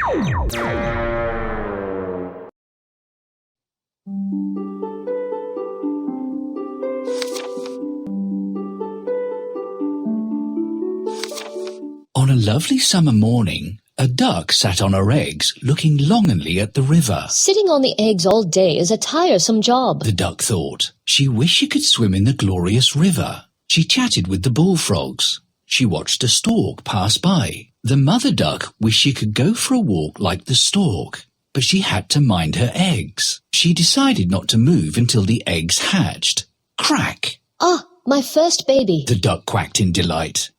On a lovely summer morning, a duck sat on her eggs, looking longingly at the river. Sitting on the eggs all day is a tiresome job, The duck thought. She wished she could swim in the glorious river. She chatted with the bullfrogs. She watched a stork pass by. The mother duck wished she could go for a walk like the stork, but she had to mind her eggs. She decided not to move until the eggs hatched. Crack! Ah, my first baby. The duck quacked in delight.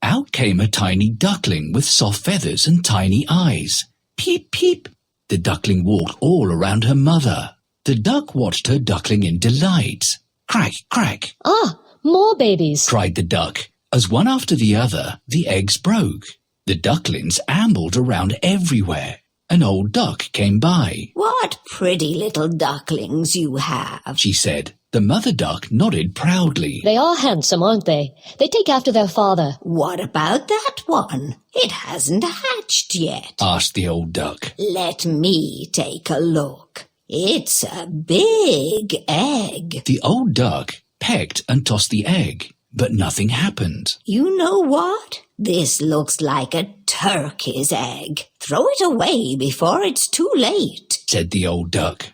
Out came a tiny duckling with soft feathers and tiny eyes. Peep, peep! The duckling walked all around her mother. The duck watched her duckling in delight. Crack, crack! Ah, more babies. Cried the duck. As one after the other, the eggs broke. The ducklings ambled around everywhere. An old duck came by. "What pretty little ducklings you have," She said. The mother duck nodded proudly. They are handsome, aren't they? They take after their father. "What about that one? It hasn't hatched yet." Asked the old duck. "Let me take a look. It's a big egg." The old duck pecked and tossed the egg, but nothing happened. "You know what? This looks like a turkey's egg. Throw it away before it's too late," Said the old duck.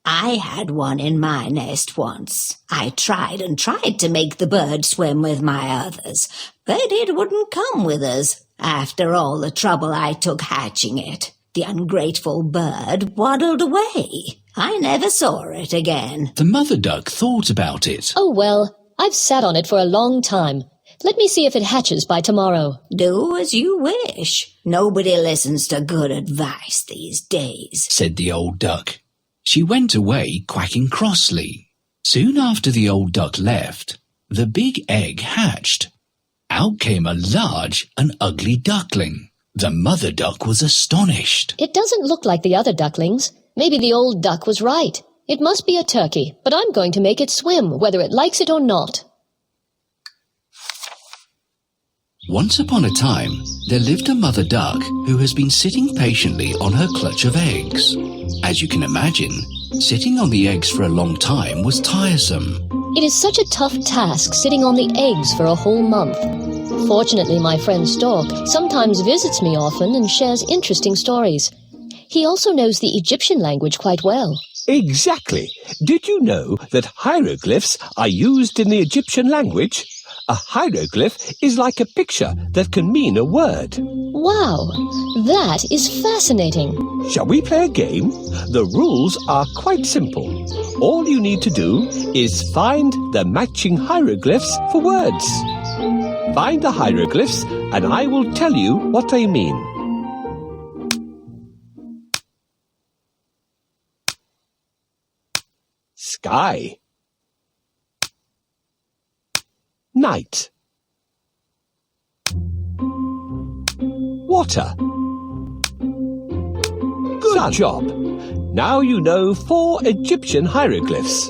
"I had one in my nest once. I tried and tried to make the bird swim with my others, but it wouldn't come with us. After all the trouble I took hatching it, the ungrateful bird waddled away. I never saw it again." The mother duck thought about it. Oh well, I've sat on it for a long time. Let me see if it hatches by tomorrow. "Do as you wish. Nobody listens to good advice these days," Said the old duck. She went away quacking crossly. Soon after the old duck left, the big egg hatched. Out came a large and ugly duckling. The mother duck was astonished. It doesn't look like the other ducklings. Maybe the old duck was right. It must be a turkey, but I'm going to make it swim, whether it likes it or not. Once upon a time, there lived a mother duck who has been sitting patiently on her clutch of eggs. As you can imagine, sitting on the eggs for a long time was tiresome. It is such a tough task sitting on the eggs for a whole month. Fortunately, my friend Stork sometimes visits me often and shares interesting stories. He also knows the Egyptian language quite well. Exactly. Did you know that hieroglyphs are used in the Egyptian language? A hieroglyph is like a picture that can mean a word. Wow, that is fascinating. Shall we play a game? The rules are quite simple. All you need to do is find the matching hieroglyphs for words. Find the hieroglyphs and I will tell you what they mean. Sky. Night. Water. Good job. Now you know 4 Egyptian hieroglyphs.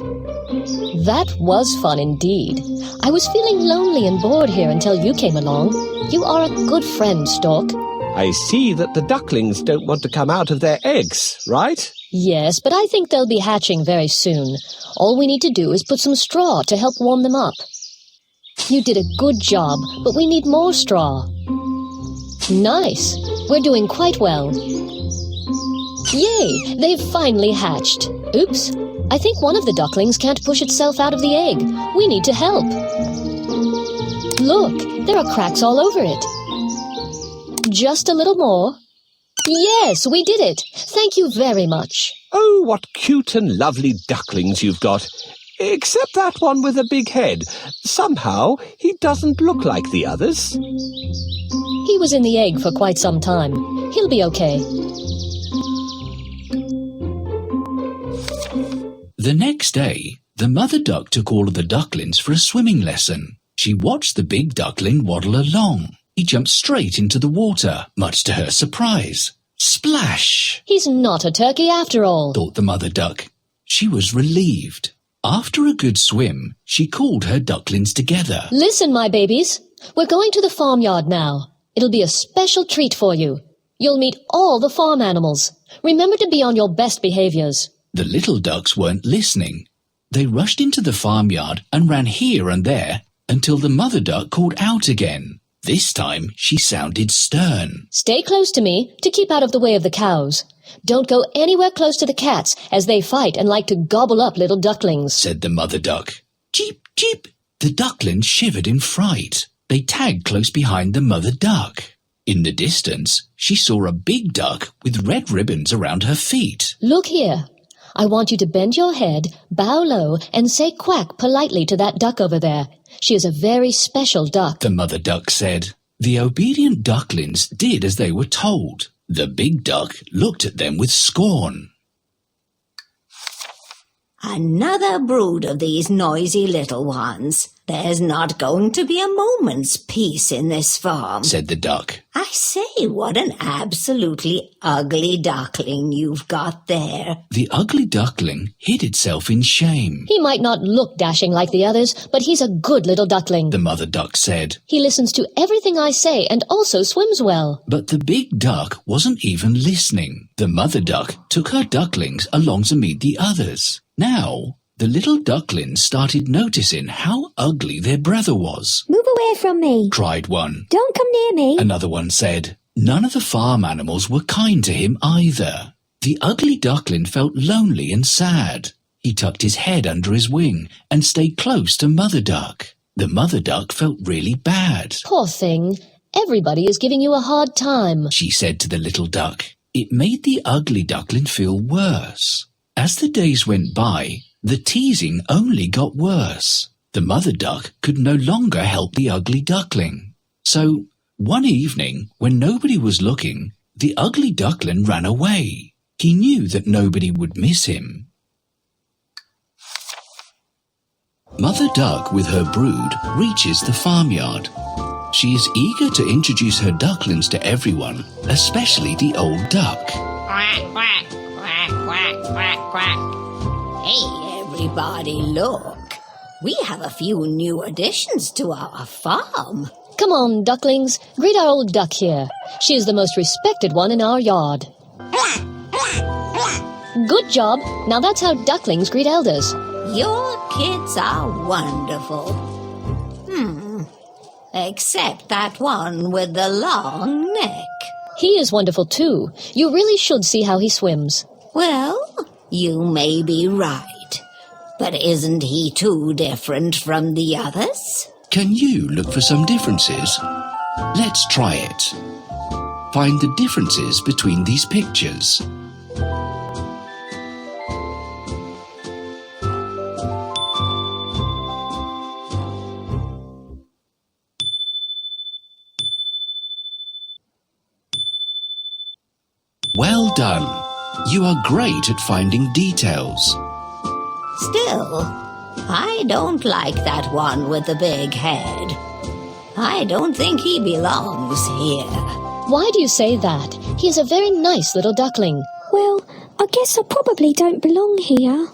That was fun indeed. I was feeling lonely and bored here until you came along. You are a good friend, Stork. I see that the ducklings don't want to come out of their eggs, right? Yes, but I think they'll be hatching very soon. All we need to do is put some straw to help warm them up. You did a good job, but we need more straw. Nice. We're doing quite well. Yay! They've finally hatched. Oops. I think one of the ducklings can't push itself out of the egg. We need to help. Look, there are cracks all over it. Just a little more. Yes, we did it. Thank you very much. Oh, what cute and lovely ducklings you've got. Except that one with a big head. Somehow, he doesn't look like the others. He was in the egg for quite some time. He'll be okay. The next day, the mother duck took all of the ducklings for a swimming lesson. She watched the big duckling waddle along. He jumped straight into the water, much to her surprise. Splash! He's not a turkey after all, thought the mother duck. She was relieved. After a good swim, she called her ducklings together. Listen, my babies. We're going to the farmyard now. It'll be a special treat for you. You'll meet all the farm animals. Remember to be on your best behaviors. The little ducks weren't listening. They rushed into the farmyard and ran here and there until the mother duck called out again. This time she sounded stern. Stay close to me to keep out of the way of the cows. Don't go anywhere close to the cats, as they fight and like to gobble up little ducklings, said the mother duck. Cheep, cheep. The ducklings shivered in fright. They tagged close behind the mother duck. In the distance, she saw a big duck with red ribbons around her feet. Look here. I want you to bend your head, bow low, and say quack politely to that duck over there. She is a very special duck, the mother duck said. The obedient ducklings did as they were told. The big duck looked at them with scorn. Another brood of these noisy little ones. There's not going to be a moment's peace in this farm, said the duck. I say, what an absolutely ugly duckling you've got there. The ugly duckling hid itself in shame. He might not look dashing like the others, but he's a good little duckling, the mother duck said. He listens to everything I say and also swims well. But the big duck wasn't even listening. The mother duck took her ducklings along to meet the others. Now, the little ducklings started noticing how ugly their brother was. Move away from me, cried one. Don't come near me, another one said. None of the farm animals were kind to him either. The ugly duckling felt lonely and sad. He tucked his head under his wing and stayed close to Mother Duck. The mother duck felt really bad. Poor thing. Everybody is giving you a hard time, she said to the little duck. It made the ugly duckling feel worse. As the days went by, the teasing only got worse. The mother duck could no longer help the ugly duckling. So, one evening, when nobody was looking, the ugly duckling ran away. He knew that nobody would miss him. Mother Duck with her brood reaches the farmyard. She is eager to introduce her ducklings to everyone, especially the old duck. Quack, quack, quack, quack, quack, quack. Hey, everybody, look. We have a few new additions to our farm. Come on, ducklings, greet our old duck here. She is the most respected one in our yard. Good job. Now that's how ducklings greet elders. Your kids are wonderful. Except that one with the long neck. He is wonderful too. You really should see how he swims. Well, you may be right. But isn't he too different from the others? Can you look for some differences? Let's try it. Find the differences between these pictures. Well done. You are great at finding details. Still, I don't like that one with the big head. I don't think he belongs here. Why do you say that? He is a very nice little duckling. Well, I guess I probably don't belong here.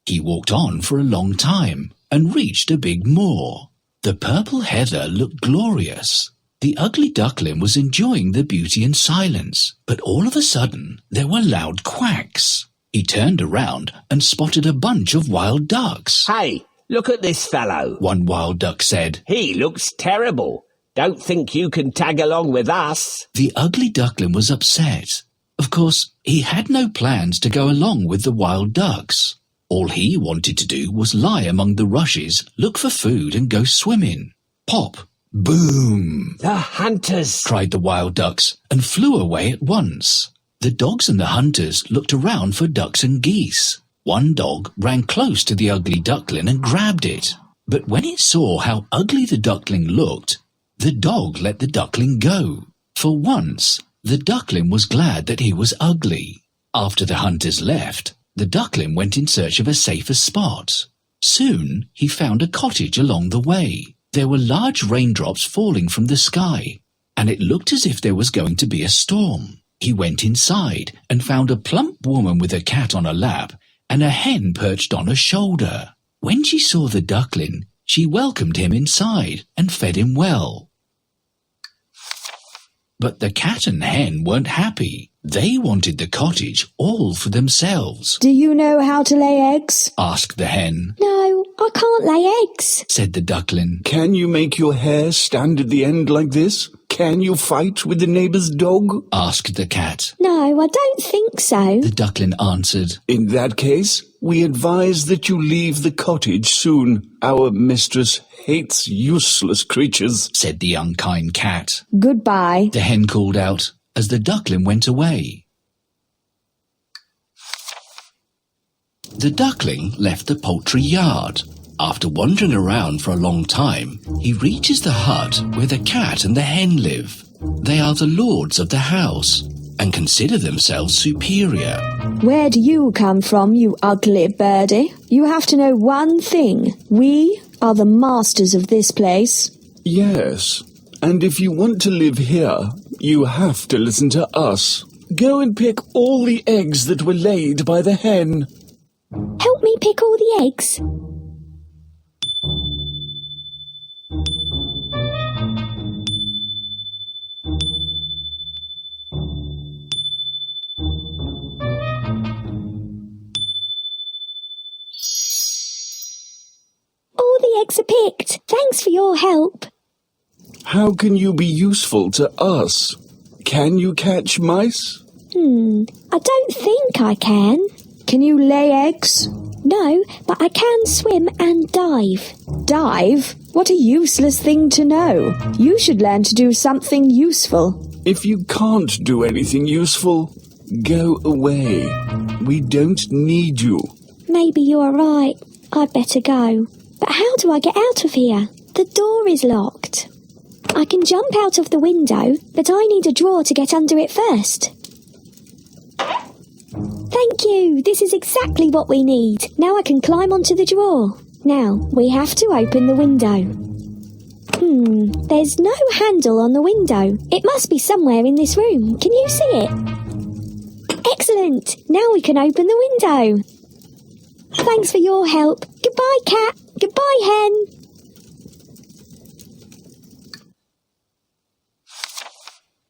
He walked on for a long time and reached a big moor. The purple heather looked glorious. The ugly duckling was enjoying the beauty in silence, but all of a sudden there were loud quacks. He turned around and spotted a bunch of wild ducks. Hey, look at this fellow, one wild duck said. He looks terrible. Don't think you can tag along with us. The ugly duckling was upset. Of course, he had no plans to go along with the wild ducks. All he wanted to do was lie among the rushes, look for food and go swimming. Pop! Boom! The hunters! Cried the wild ducks and flew away at once. The dogs and the hunters looked around for ducks and geese. One dog ran close to the ugly duckling and grabbed it. But when it saw how ugly the duckling looked, the dog let the duckling go. For once, the duckling was glad that he was ugly. After the hunters left, the duckling went in search of a safer spot. Soon he found a cottage along the way. There were large raindrops falling from the sky, and it looked as if there was going to be a storm. He went inside and found a plump woman with a cat on her lap and a hen perched on her shoulder. When she saw the duckling, She welcomed him inside and fed him well. But the cat and hen weren't happy. They wanted the cottage all for themselves. Do you know how to lay eggs? Asked the hen. No, I can't lay eggs, said the duckling. Can you make your hair stand at the end like this? Can you fight with the neighbour's dog? Asked the cat. No, I don't think so, The duckling answered. In that case, we advise that you leave the cottage soon. Our mistress hates useless creatures, said the unkind cat. Goodbye, The hen called out as the duckling went away. The duckling left the poultry yard. After wandering around for a long time, he reaches the hut where the cat and the hen live. They are the lords of the house and consider themselves superior. Where do you come from, you ugly birdie? You have to know one thing. We are the masters of this place. Yes, and if you want to live here, you have to listen to us. Go and pick all the eggs that were laid by the hen. Help me pick all the eggs. All the eggs are picked. Thanks for your help. How can you be useful to us? Can you catch mice? I don't think I can. Can you lay eggs? No, but I can swim and dive. Dive? What a useless thing to know. You should learn to do something useful. If you can't do anything useful, go away. We don't need you. Maybe you're right. I'd better go. But how do I get out of here? The door is locked. I can jump out of the window, but I need a drawer to get under it first. Thank you. This is exactly what we need. Now I can climb onto the drawer. Now, we have to open the window. There's no handle on the window. It must be somewhere in this room. Can you see it? Excellent. Now we can open the window. Thanks for your help. Goodbye, cat. Goodbye, hen.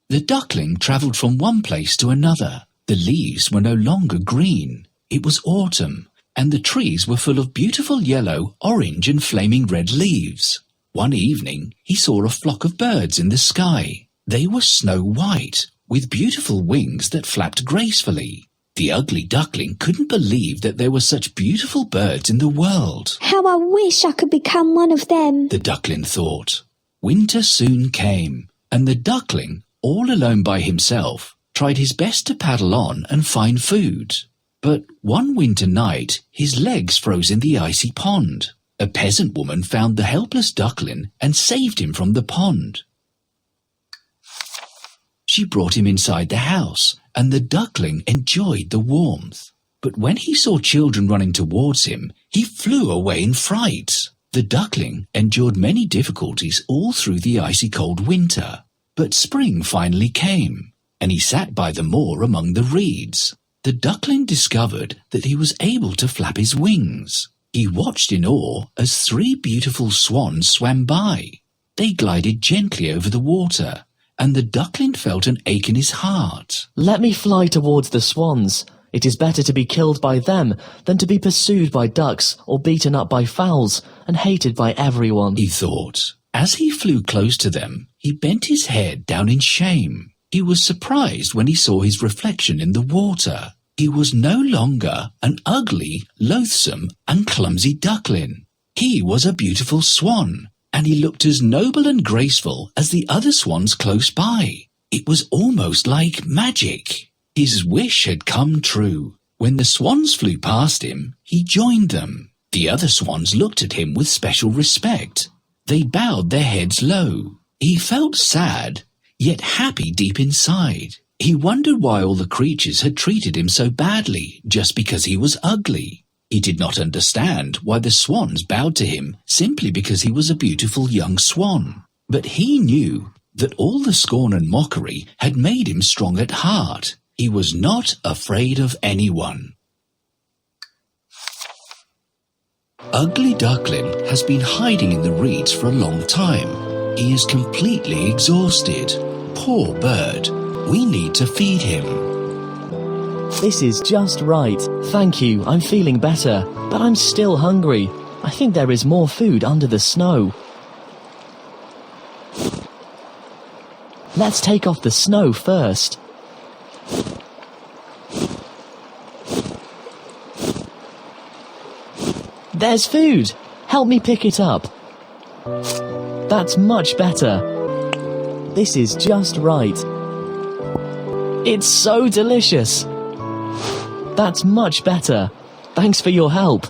The duckling travelled from one place to another. The leaves were no longer green. It was autumn, and the trees were full of beautiful yellow, orange and flaming red leaves. One evening he saw a flock of birds in the sky. They were snow white, with beautiful wings that flapped gracefully. The ugly duckling couldn't believe that there were such beautiful birds in the world. How I wish I could become one of them, the duckling thought. Winter soon came, and the duckling, all alone by himself, tried his best to paddle on and find food. But one winter night his legs froze in the icy pond. A peasant woman found the helpless duckling and saved him from the pond. She brought him inside the house, and the duckling enjoyed the warmth. But when he saw children running towards him, he flew away in fright. The duckling endured many difficulties all through the icy cold winter. But spring finally came, and he sat by the moor among the reeds. The duckling discovered that he was able to flap his wings. He watched in awe as 3 beautiful swans swam by. They glided gently over the water, and the duckling felt an ache in his heart. Let me fly towards the swans. It is better to be killed by them than to be pursued by ducks or beaten up by fowls and hated by everyone, he thought. As he flew close to them, he bent his head down in shame. He was surprised when he saw his reflection in the water. He was no longer an ugly, loathsome, and clumsy duckling. He was a beautiful swan, and he looked as noble and graceful as the other swans close by. It was almost like magic. His wish had come true. When the swans flew past him, he joined them. The other swans looked at him with special respect. They bowed their heads low. He felt sad, yet happy deep inside. He wondered why all the creatures had treated him so badly just because he was ugly. He did not understand why the swans bowed to him simply because he was a beautiful young swan. But he knew that all the scorn and mockery had made him strong at heart. He was not afraid of anyone. Ugly Duckling has been hiding in the reeds for a long time. He is completely exhausted. Poor bird. We need to feed him. This is just right. Thank you, I'm feeling better. But I'm still hungry. I think there is more food under the snow. Let's take off the snow first. There's food! Help me pick it up. That's much better. This is just right. It's so delicious. That's much better. Thanks for your help.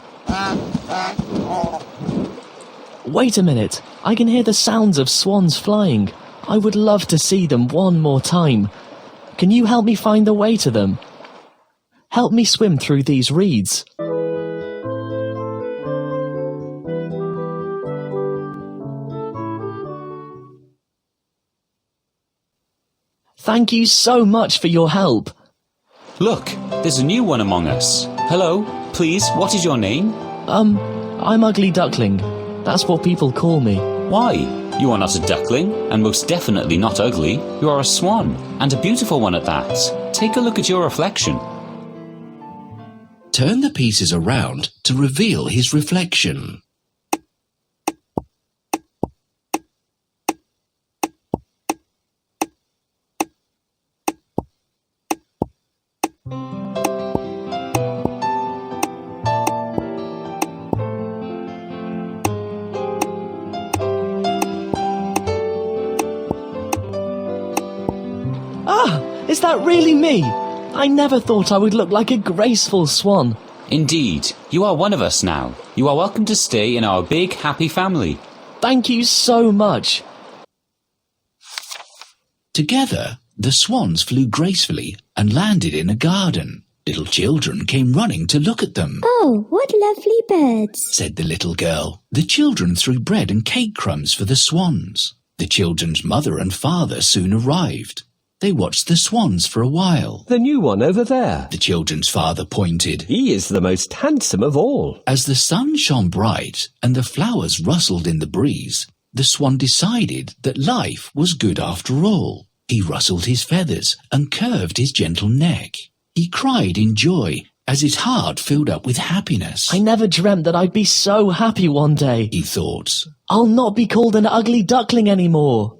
Wait a minute. I can hear the sounds of swans flying. I would love to see them one more time. Can you help me find the way to them? Help me swim through these reeds. Thank you so much for your help. Look, there's a new one among us. Hello, please, what is your name? I'm Ugly Duckling. That's what people call me. Why? You are not a duckling, and most definitely not ugly. You are a swan, and a beautiful one at that. Take a look at your reflection. Turn the pieces around to reveal his reflection. Is that really me? I never thought I would look like a graceful swan. Indeed, you are one of us now. You are welcome to stay in our big, happy family. Thank you so much. Together, the swans flew gracefully and landed in a garden. Little children came running to look at them. Oh, what lovely birds, said the little girl. The children threw bread and cake crumbs for the swans. The children's mother and father soon arrived. They watched the swans for a while. The new one over there. The children's father pointed. He is the most handsome of all. As the sun shone bright and the flowers rustled in the breeze, the swan decided that life was good after all. He rustled his feathers and curved his gentle neck. He cried in joy as his heart filled up with happiness. I never dreamt that I'd be so happy one day, he thought. I'll not be called an ugly duckling anymore.